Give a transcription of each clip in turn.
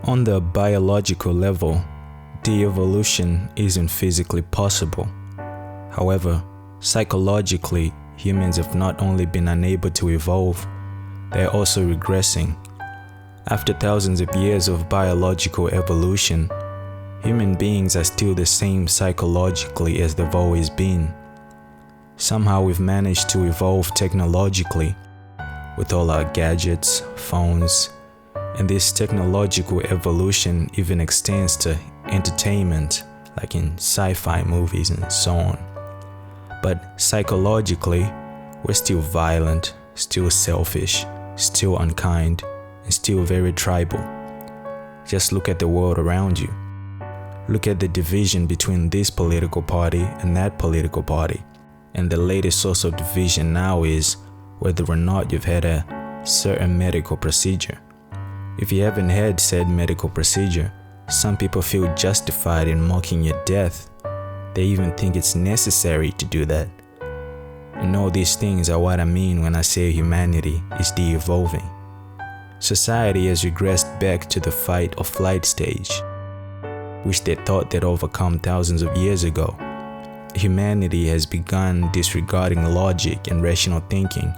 On the biological level, de-evolution isn't physically possible. However, psychologically, humans have not only been unable to evolve, they are also regressing. After thousands of years of biological evolution, human beings are still the same psychologically as they've always been. Somehow we've managed to evolve technologically with all our gadgets, phones, and this technological evolution even extends to entertainment, like in sci-fi movies and so on. But psychologically, we're still violent, still selfish, still unkind, and still very tribal. Just look at the world around you. Look at the division between this political party and that political party. And the latest source of division now is whether or not you've had a certain medical procedure. If you haven't had said medical procedure, some people feel justified in mocking your death. They even think it's necessary to do that. And all these things are what I mean when I say humanity is de-evolving. Society has regressed back to the fight or flight stage, which they thought they'd overcome thousands of years ago. Humanity has begun disregarding logic and rational thinking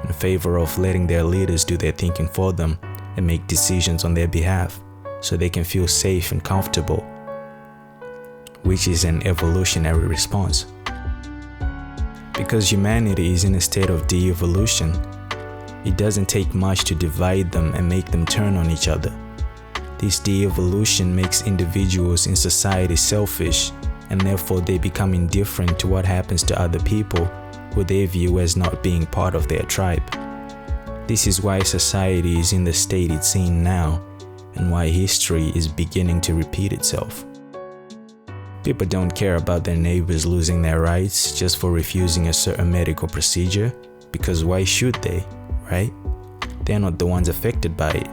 in favor of letting their leaders do their thinking for them and make decisions on their behalf so they can feel safe and comfortable, which is an evolutionary response. Because humanity is in a state of de-evolution, it doesn't take much to divide them and make them turn on each other. This de-evolution makes individuals in society selfish, and therefore they become indifferent to what happens to other people who they view as not being part of their tribe. This is why society is in the state it's in now, and why history is beginning to repeat itself. People don't care about their neighbors losing their rights just for refusing a certain medical procedure, because why should they, right? They're not the ones affected by it.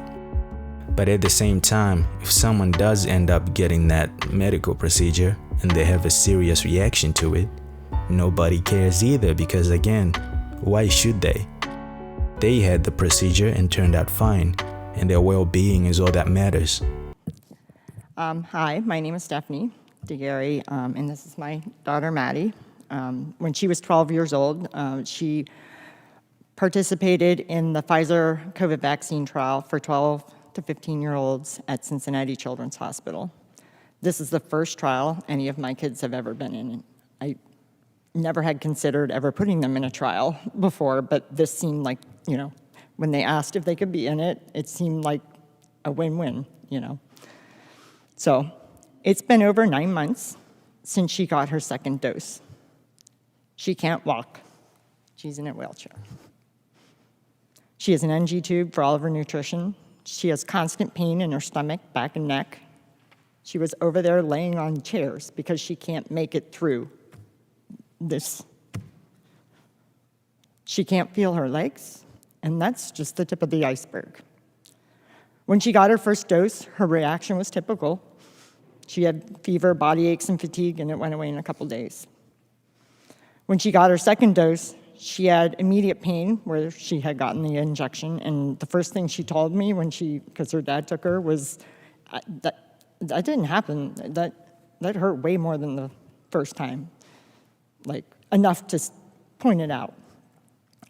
But at the same time, if someone does end up getting that medical procedure and they have a serious reaction to it, nobody cares either, because again, why should they? They had the procedure and turned out fine, and their well-being is all that matters. Hi, my name is Stephanie DeGarry, and this is my daughter, Maddie. When she was 12 years old, she participated in the Pfizer COVID vaccine trial for 12 to 15-year-olds at Cincinnati Children's Hospital. This is the first trial any of my kids have ever been in. I never had considered ever putting them in a trial before, but this seemed like, when they asked if they could be in it, it seemed like a win-win, So it's been over 9 months since she got her second dose. She can't walk. She's in a wheelchair. She has an NG tube for all of her nutrition. She has constant pain in her stomach, back, and neck. She was over there laying on chairs because she can't make it through this. She can't feel her legs, and that's just the tip of the iceberg. When she got her first dose, her reaction was typical. She had fever, body aches, and fatigue, and it went away in a couple days. When she got her second dose, she had immediate pain where she had gotten the injection, and the first thing she told me because her dad took her, was that didn't happen. That hurt way more than the first time, like enough to point it out.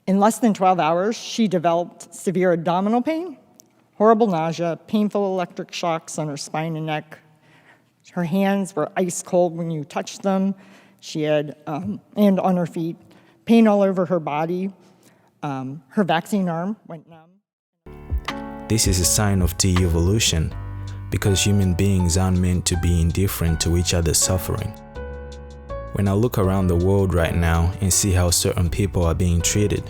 In less than 12 hours, she developed severe abdominal pain, horrible nausea, painful electric shocks on her spine and neck. Her hands were ice cold when you touched them. She had, and on her feet, pain all over her body. Her vaccine arm went numb. This is a sign of de-evolution, because human beings aren't meant to be indifferent to each other's suffering. When I look around the world right now and see how certain people are being treated,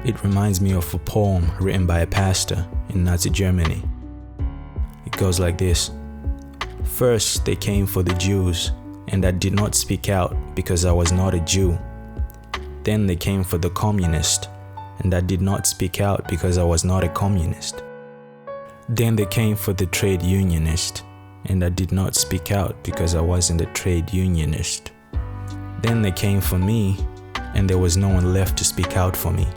it reminds me of a poem written by a pastor in Nazi Germany. It goes like this: "First they came for the Jews, and I did not speak out because I was not a Jew. Then they came for the communist, and I did not speak out because I was not a communist. Then they came for the trade unionist, and I did not speak out because I wasn't a trade unionist. Then they came for me, and there was no one left to speak out for me."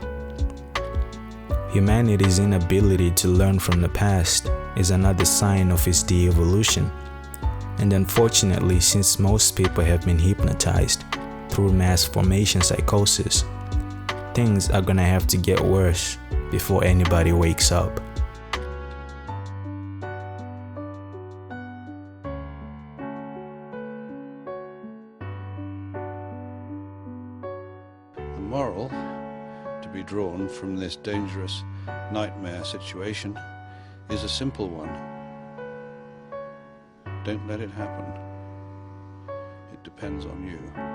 Humanity's inability to learn from the past is another sign of his de-evolution. And unfortunately, since most people have been hypnotized through mass formation psychosis, things are gonna have to get worse before anybody wakes up. The moral to be drawn from this dangerous nightmare situation is a simple one. Don't let it happen. It depends on you.